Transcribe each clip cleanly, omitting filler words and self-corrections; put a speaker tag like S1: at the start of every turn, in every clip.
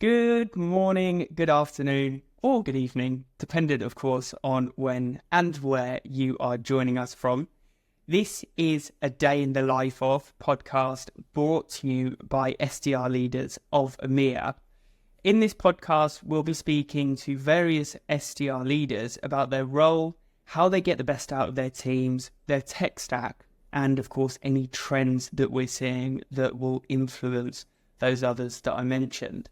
S1: Good morning, good afternoon, or good evening, dependent, of course, on when and where you are joining us from. This is a Day in the Life of podcast brought to you by SDR leaders of EMEA. In this podcast, we'll be speaking to various SDR leaders about their role, how they get the best out of their teams, their tech stack, and of course, any trends that we're seeing that will influence those others that I mentioned.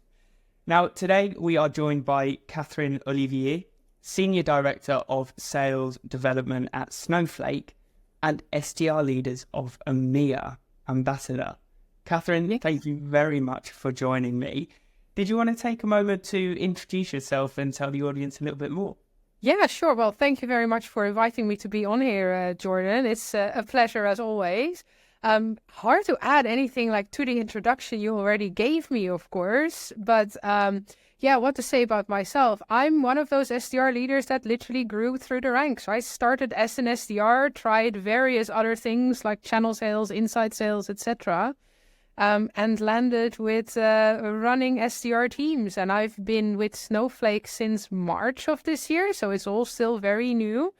S1: Now, today we are joined by Catherine Olivier, Senior Director of Sales Development at Snowflake and SDR Leaders of EMEA Ambassador. Catherine, thank you very much for joining me. Did you want to take a moment to introduce yourself and tell the audience a little bit more?
S2: Yeah, sure. Well, thank you very much for inviting me to be on here, Jordan. It's a pleasure as always. Hard to add anything to the introduction you already gave me, of course. But what to say about myself? I'm one of those SDR leaders that literally grew through the ranks. I started as an SDR, tried various other things like channel sales, inside sales, etc. And landed with running SDR teams. And I've been with Snowflake since March of this year, so it's all still very new.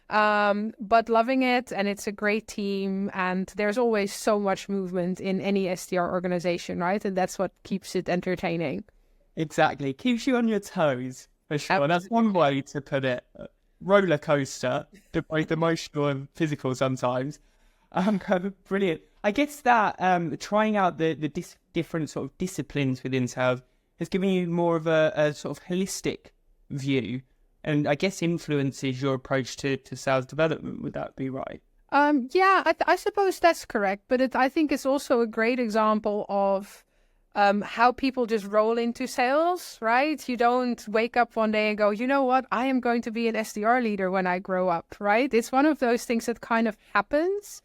S2: But loving it, and it's a great team, and there's always so much movement in any SDR organization, right? And that's what keeps it entertaining.
S1: Exactly. Keeps you on your toes, for sure. Absolutely. That's one way to put it. Roller coaster, both emotional and physical sometimes. Brilliant. I guess that trying out the different sort of disciplines within sales has given you more of a sort of holistic view, and I guess influences your approach to sales development. Would that be right?
S2: I suppose that's correct. But I think it's also a great example of how people just roll into sales, right? You don't wake up one day and go, you know what, I am going to be an SDR leader when I grow up, right? It's one of those things that kind of happens.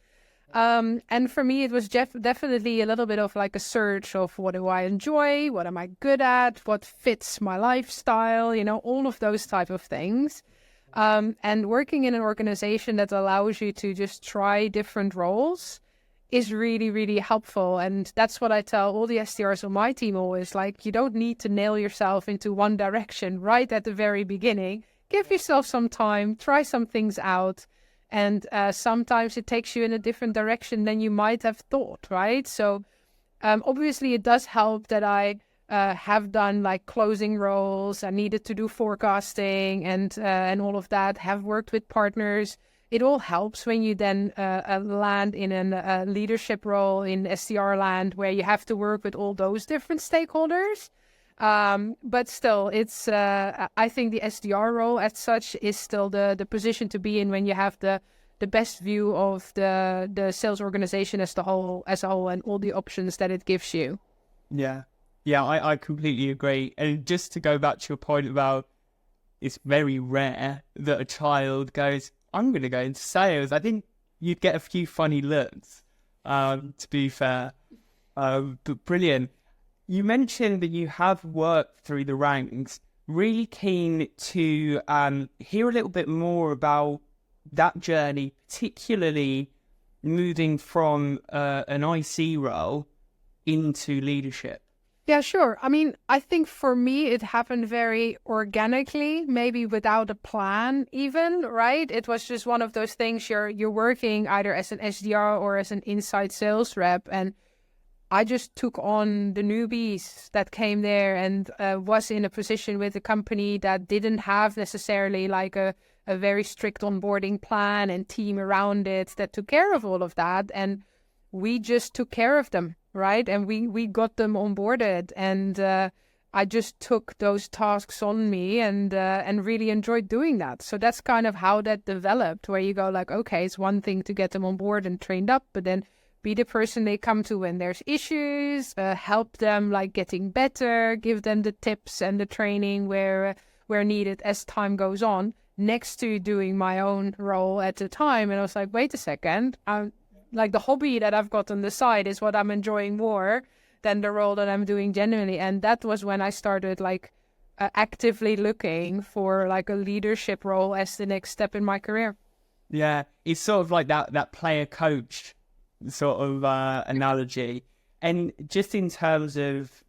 S2: And for me, it was definitely a little bit of like a search of what do I enjoy? What am I good at? What fits my lifestyle? All of those type of things. And working in an organization that allows you to just try different roles is really, really helpful. And that's what I tell all the SDRs on my team always, you don't need to nail yourself into one direction right at the very beginning. Give yourself some time, try some things out. And sometimes it takes you in a different direction than you might have thought, right? So obviously it does help that I have done closing roles. I needed to do forecasting and all of that, have worked with partners. It all helps when you then land in a leadership role in SDR land where you have to work with all those different stakeholders. But still, it's I think the SDR role as such is still the position to be in when you have the best view of the sales organization as a whole and all the options that it gives you.
S1: Yeah, I completely agree. And just to go back to your point about it's very rare that a child goes, I'm going to go into sales. I think you'd get a few funny looks, to be fair. But brilliant. You mentioned that you have worked through the ranks. Really keen to hear a little bit more about that journey, particularly moving from an IC role into leadership.
S2: Yeah, sure. I mean, I think for me, it happened very organically, maybe without a plan even, right? It was just one of those things you're working either as an SDR or as an inside sales rep, and I just took on the newbies that came there and was in a position with a company that didn't have necessarily a very strict onboarding plan and team around it that took care of all of that. And we just took care of them, right? And we got them onboarded. And I just took those tasks on me and really enjoyed doing that. So that's kind of how that developed, where you go okay, it's one thing to get them on board and trained up, but then be the person they come to when there's issues, help them getting better, give them the tips and the training where needed as time goes on, next to doing my own role at the time. And I was like, wait a second, the hobby that I've got on the side is what I'm enjoying more than the role that I'm doing genuinely. And that was when I started actively looking for a leadership role as the next step in my career.
S1: Yeah, it's sort of like that player coach sort of analogy. And just in terms of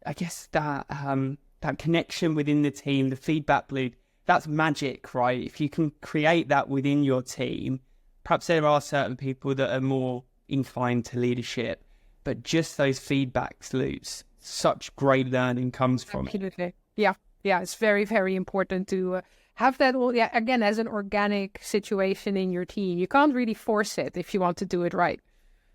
S1: I guess that that connection within the team, the feedback loop, that's magic, right? If you can create that within your team, perhaps there are certain people that are more inclined to leadership, but just those feedback loops, such great learning comes from it.
S2: Absolutely. Yeah. It's very, very important to have that all, again, as an organic situation in your team. You can't really force it if you want to do it right.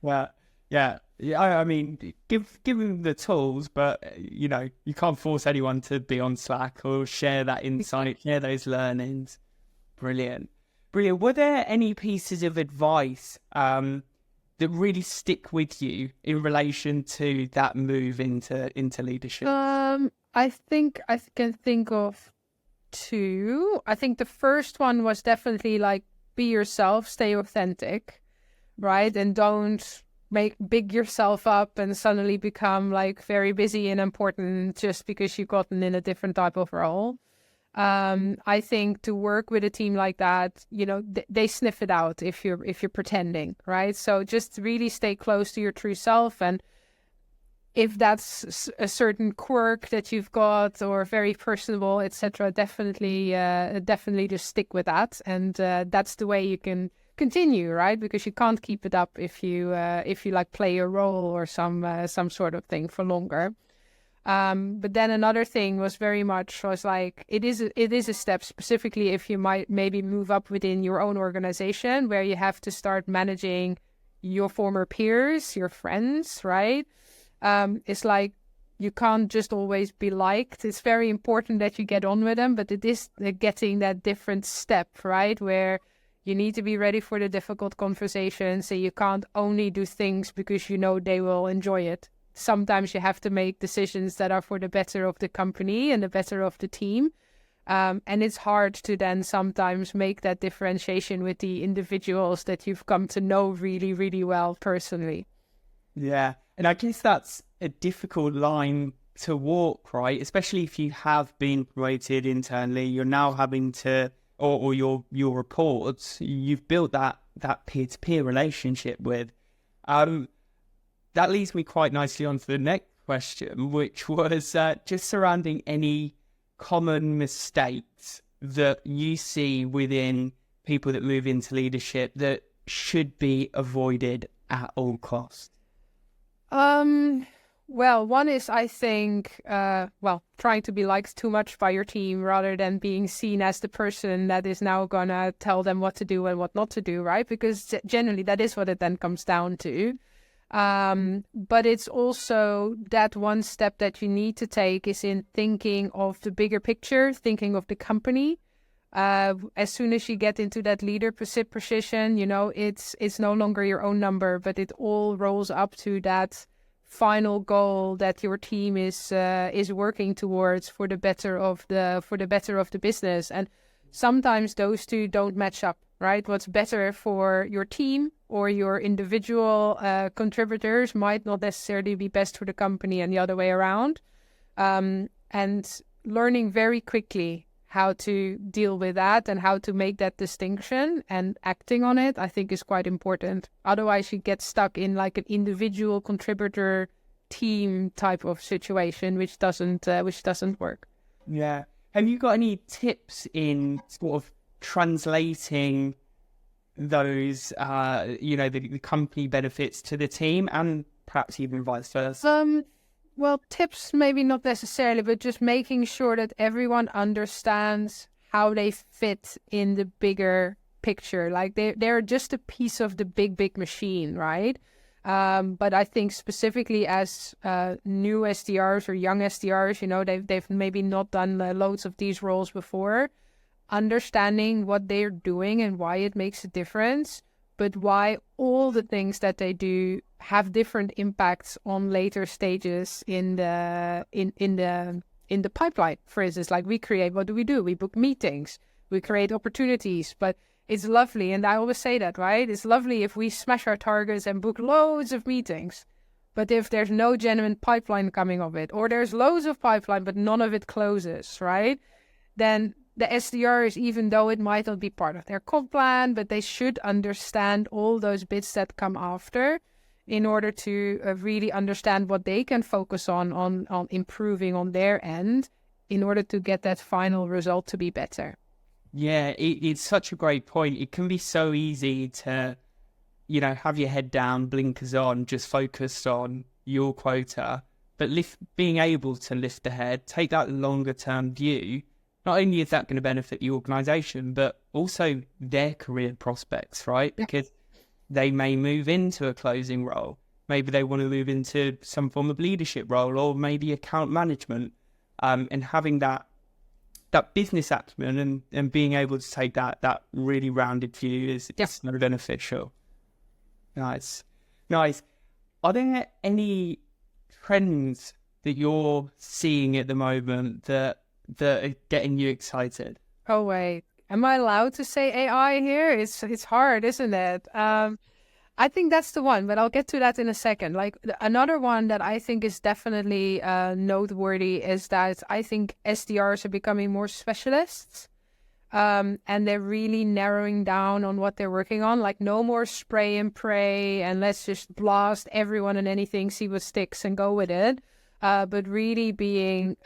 S1: Well, yeah. I mean, give them the tools, but you can't force anyone to be on Slack or share that insight, share those learnings. Brilliant. Were there any pieces of advice that really stick with you in relation to that move into leadership?
S2: I think I can think of two. I think the first one was definitely like, be yourself, stay authentic, right? And don't make big yourself up and suddenly become like very busy and important just because you've gotten in a different type of role. I think to work with a team like that, they sniff it out if you're pretending, right? So just really stay close to your true self, and if that's a certain quirk that you've got or very personable, etc., definitely just stick with that, and that's the way you can continue, right? Because you can't keep it up if you like play a role or some sort of thing for longer. But then another thing was like it is a step, specifically if you might maybe move up within your own organization where you have to start managing your former peers, your friends, right? It's like you can't just always be liked. It's very important that you get on with them, but it is getting that different step, right? Where you need to be ready for the difficult conversations, so you can't only do things because they will enjoy it. Sometimes you have to make decisions that are for the better of the company and the better of the team. And it's hard to then sometimes make that differentiation with the individuals that you've come to know really, really well personally. Yeah.
S1: And I guess that's a difficult line to walk, right? Especially if you have been promoted internally, you're now having to, or your reports, you've built that peer-to-peer relationship with. That leads me quite nicely on to the next question, which was just surrounding any common mistakes that you see within people that move into leadership that should be avoided at all costs.
S2: Well, one is, I think, trying to be liked too much by your team rather than being seen as the person that is now gonna tell them what to do and what not to do, right? Because generally that is what it then comes down to. But it's also that one step that you need to take is in thinking of the bigger picture, thinking of the company. As soon as you get into that leader position, it's no longer your own number, but it all rolls up to that final goal that your team is working towards for the better of the business. And sometimes those two don't match up, right? What's better for your team or your individual contributors might not necessarily be best for the company, and the other way around. And learning very quickly how to deal with that and how to make that distinction and acting on it, I think, is quite important. Otherwise, you get stuck in like an individual contributor team type of situation, which doesn't work.
S1: Yeah. Have you got any tips in sort of translating those, the company benefits to the team, and perhaps even vice versa?
S2: Well, tips maybe not necessarily, but just making sure that everyone understands how they fit in the bigger picture. Like they're just a piece of the big machine, right? But I think specifically as new SDRs or young SDRs, they've maybe not done loads of these roles before. Understanding what they're doing and why it makes a difference, but why all the things that they do have different impacts on later stages in the pipeline. For instance, like what do? We book meetings, we create opportunities, but it's lovely, and I always say that, right? It's lovely if we smash our targets and book loads of meetings, but if there's no genuine pipeline coming of it, or there's loads of pipeline but none of it closes, right? Then the SDRs, even though it might not be part of their comp plan, but they should understand all those bits that come after in order to really understand what they can focus on improving on their end in order to get that final result to be better.
S1: Yeah, it's such a great point. It can be so easy to, have your head down, blinkers on, just focused on your quota, but being able to lift ahead, take that longer term view. Not only is that going to benefit the organisation, but also their career prospects, right?
S2: Yeah.
S1: Because they may move into a closing role. Maybe they want to move into some form of leadership role, or maybe account management, and having that business acumen and being able to take that really rounded view is so beneficial. Nice. Are there any trends that you're seeing at the moment that are getting you excited?
S2: Oh wait, am I allowed to say AI here? It's hard, isn't it? I think that's the one, but I'll get to that in a second. Like another one that I think is definitely noteworthy is that I think SDRs are becoming more specialists, and they're really narrowing down on what they're working on. Like no more spray and pray and let's just blast everyone and anything, see what sticks and go with it. But really being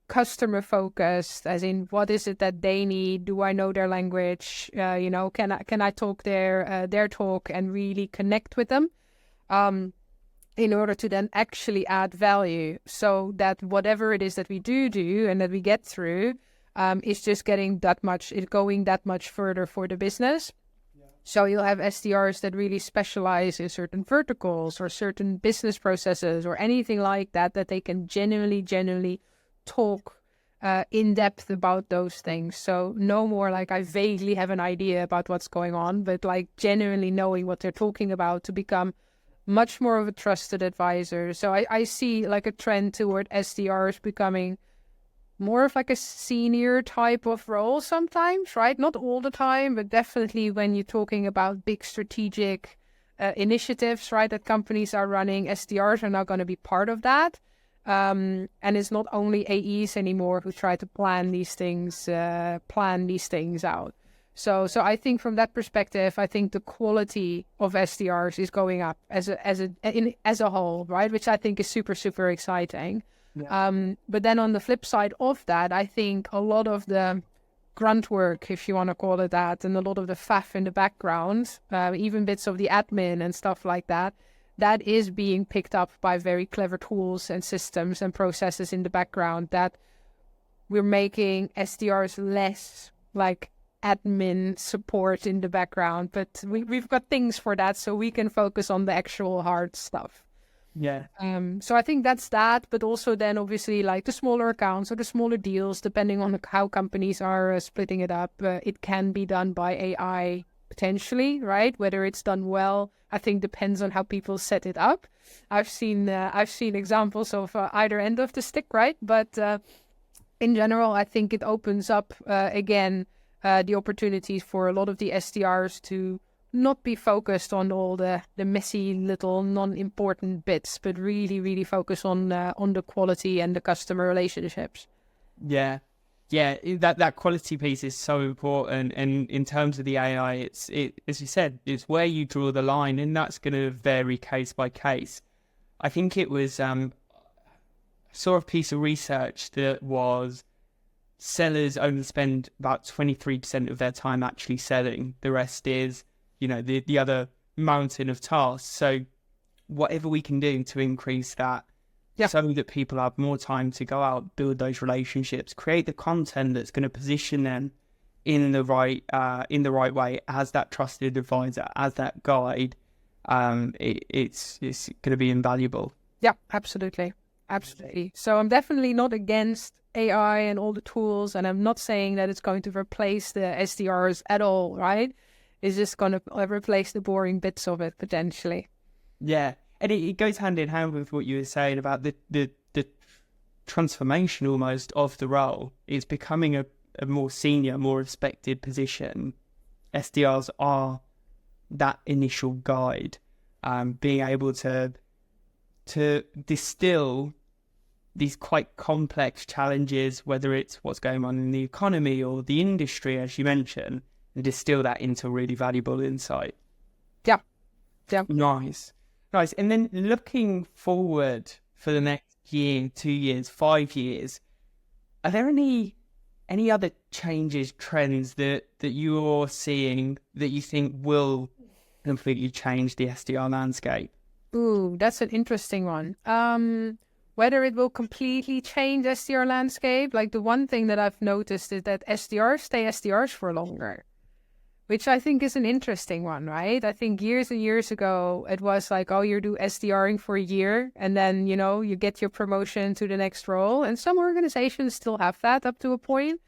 S2: customer focused, as in what is it that they need? Do I know their language? Can I talk their talk and really connect with them, in order to then actually add value, so that whatever it is that we do and that we get through, is just going that much further for the business. Yeah. So you'll have SDRs that really specialize in certain verticals or certain business processes or anything like that they can genuinely talk in depth about those things. So no more like I vaguely have an idea about what's going on, but like genuinely knowing what they're talking about to become much more of a trusted advisor. So I see like a trend toward SDRs becoming more of like a senior type of role sometimes, right? Not all the time, but definitely when you're talking about big strategic initiatives, right, that companies are running, SDRs are now going to be part of that. And it's not only AEs anymore who try to plan these things out. So I think from that perspective, I think the quality of SDRs is going up as a whole, right? Which I think is super, super exciting. Yeah. But then on the flip side of that, I think a lot of the grunt work, if you want to call it that, and a lot of the faff in the background, even bits of the admin and stuff like that, that is being picked up by very clever tools and systems and processes in the background, that we're making SDRs less like admin support in the background, but we've got things for that so we can focus on the actual hard stuff.
S1: Yeah.
S2: So I think that's that, but also then obviously like the smaller accounts or the smaller deals, depending on how companies are splitting it up, it can be done by AI potentially, right? Whether it's done well, I think depends on how people set it up. I've seen examples of either end of the stick, right? But in general, I think it opens up again the opportunities for a lot of the SDRs to not be focused on all the messy little non-important bits, but really, really focus on the quality and the customer relationships.
S1: Yeah. That quality piece is so important, and in terms of the AI, it's as you said, it's where you draw the line, and that's going to vary case by case. I think it was saw a piece of research that was sellers only spend about 23% of their time actually selling. The rest is, the other mountain of tasks. So whatever we can do to increase that, so that people have more time to go out, build those relationships, create the content that's going to position them in the right way as that trusted advisor, as that guide, it's going to be invaluable.
S2: Yeah, absolutely. So I'm definitely not against AI and all the tools, and I'm not saying that it's going to replace the SDRs at all, right? It's just going to replace the boring bits of it potentially.
S1: Yeah. And it goes hand in hand with what you were saying about the transformation almost of the role. It's becoming a more senior, more respected position. SDRs are that initial guide, being able to distill these quite complex challenges, whether it's what's going on in the economy or the industry, as you mentioned, and distill that into really valuable insight.
S2: Yeah.
S1: Nice. Nice. And then looking forward for the next year, 2 years, 5 years, are there any other changes, trends that you're seeing that you think will completely change the SDR landscape?
S2: Ooh, that's an interesting one. Whether it will completely change SDR landscape, like the one thing that I've noticed is that SDRs stay SDRs for longer, which I think is an interesting one, right? I think years and years ago, it was like, oh, you do SDRing for a year and then, you get your promotion to the next role. And some organizations still have that up to a point.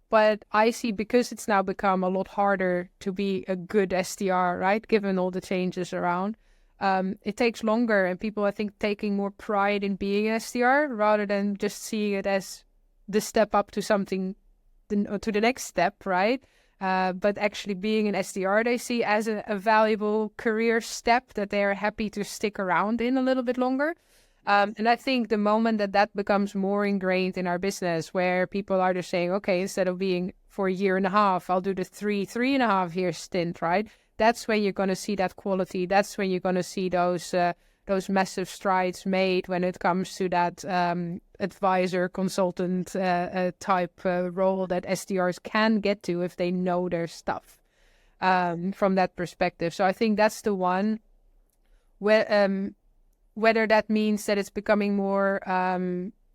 S2: But I see, because it's now become a lot harder to be a good SDR, right? Given all the changes around, it takes longer, and people, I think, taking more pride in being an SDR rather than just seeing it as the step up to something, to the next step, right? But actually being an SDR, they see as a valuable career step that they are happy to stick around in a little bit longer. And I think the moment that becomes more ingrained in our business, where people are just saying, okay, instead of being for a year and a half, I'll do the 3.5 year stint, right? That's when you're going to see that quality. That's when you're going to see those massive strides made when it comes to that advisor, consultant type role that SDRs can get to if they know their stuff from that perspective. So I think that's the one where... whether that means that it's becoming more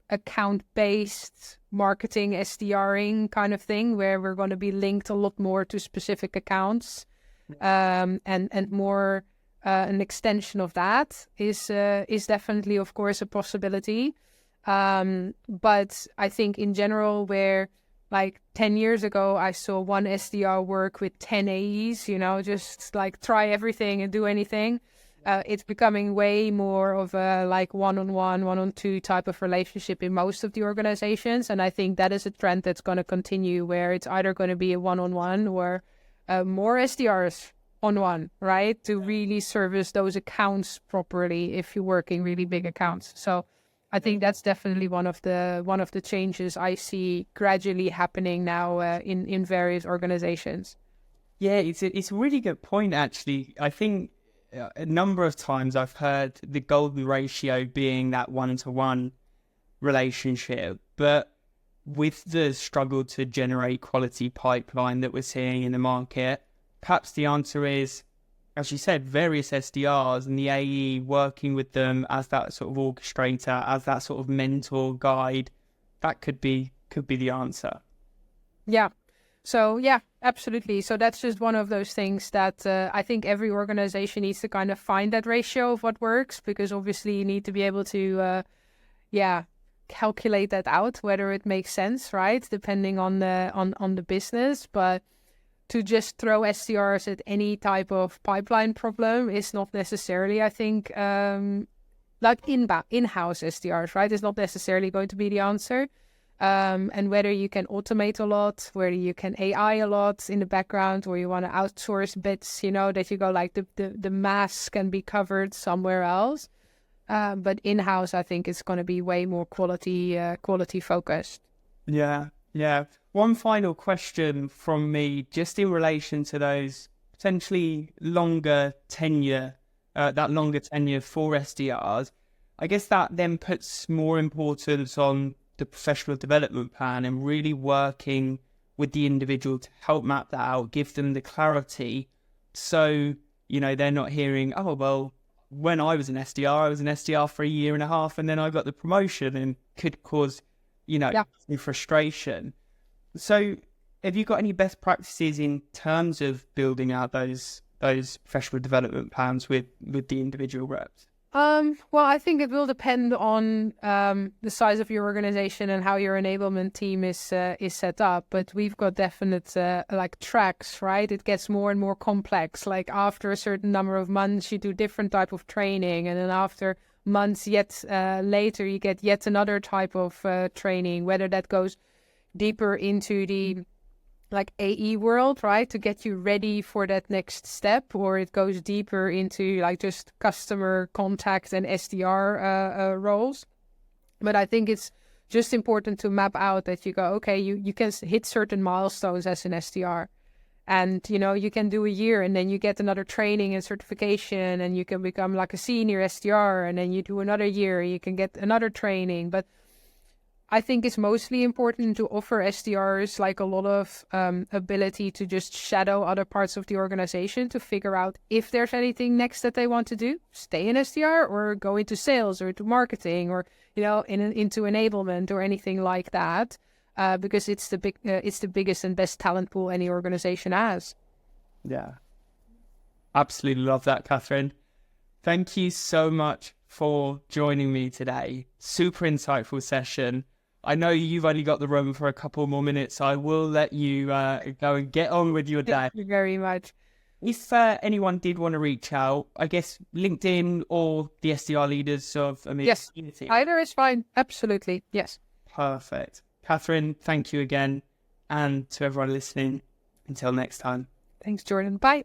S2: account-based marketing, SDRing kind of thing, where we're going to be linked a lot more to specific accounts, and more an extension of that is definitely, of course, a possibility. But I think in general, where like 10 years ago, I saw one SDR work with 10 AEs, just like try everything and do anything. It's becoming way more of a like one-on-one, one-on-two type of relationship in most of the organizations. And I think that is a trend that's going to continue, where it's either going to be a one-on-one or more SDRs on one, right? To really service those accounts properly if you're working really big accounts. So I think that's definitely one of the changes I see gradually happening now in various organizations.
S1: Yeah, it's a really good point, actually. I think a number of times I've heard the golden ratio being that 1-to-1 relationship, but with the struggle to generate quality pipeline that we're seeing in the market, perhaps the answer is, as you said, various SDRs and the AE working with them as that sort of orchestrator, as that sort of mentor guide. That could be the answer.
S2: Yeah. So yeah, absolutely. So that's just one of those things that I think every organization needs to kind of find that ratio of what works, because obviously you need to be able to, calculate that out, whether it makes sense, right? Depending on the business. But to just throw SDRs at any type of pipeline problem is not necessarily, I think, like in-house SDRs, right? Is not necessarily going to be the answer. And whether you can automate a lot, whether you can AI a lot in the background, or you want to outsource bits, that you go like the mass can be covered somewhere else. But in-house, I think it's going to be way more quality focused.
S1: Yeah. One final question from me, just in relation to those potentially longer tenure, that longer tenure for SDRs. I guess that then puts more importance on the professional development plan and really working with the individual to help map that out, give them the clarity, so they're not hearing, oh well, when I was an SDR for a year and a half and then I got the promotion, and could cause some frustration. So have you got any best practices in terms of building out those professional development plans with the individual reps?
S2: Well, I think it will depend on the size of your organization and how your enablement team is set up. But we've got definite like tracks, right? It gets more and more complex. Like after a certain number of months, you do different type of training, and then after months yet later, you get yet another type of training. Whether that goes deeper into the like AE world, right, to get you ready for that next step, or it goes deeper into like just customer contact and SDR roles. But I think it's just important to map out that you go, okay, you can hit certain milestones as an SDR, And, you can do a year and then you get another training and certification and you can become like a senior SDR, and then you do another year, you can get another training. But I think it's mostly important to offer SDRs like a lot of ability to just shadow other parts of the organization to figure out if there's anything next that they want to do, stay in SDR or go into sales or to marketing or, into enablement or anything like that. Because it's the biggest and best talent pool any organization has.
S1: Yeah. Absolutely love that, Catherine. Thank you so much for joining me today. Super insightful session. I know you've only got the room for a couple more minutes, so I will let you go and get on with your day.
S2: Thank you very much.
S1: If anyone did want to reach out, I guess LinkedIn or the SDR leaders of EMEA
S2: Yes,
S1: community.
S2: either is fine. Absolutely. Yes.
S1: Perfect. Catherine, thank you again. And to everyone listening, until next time.
S2: Thanks, Jordan. Bye.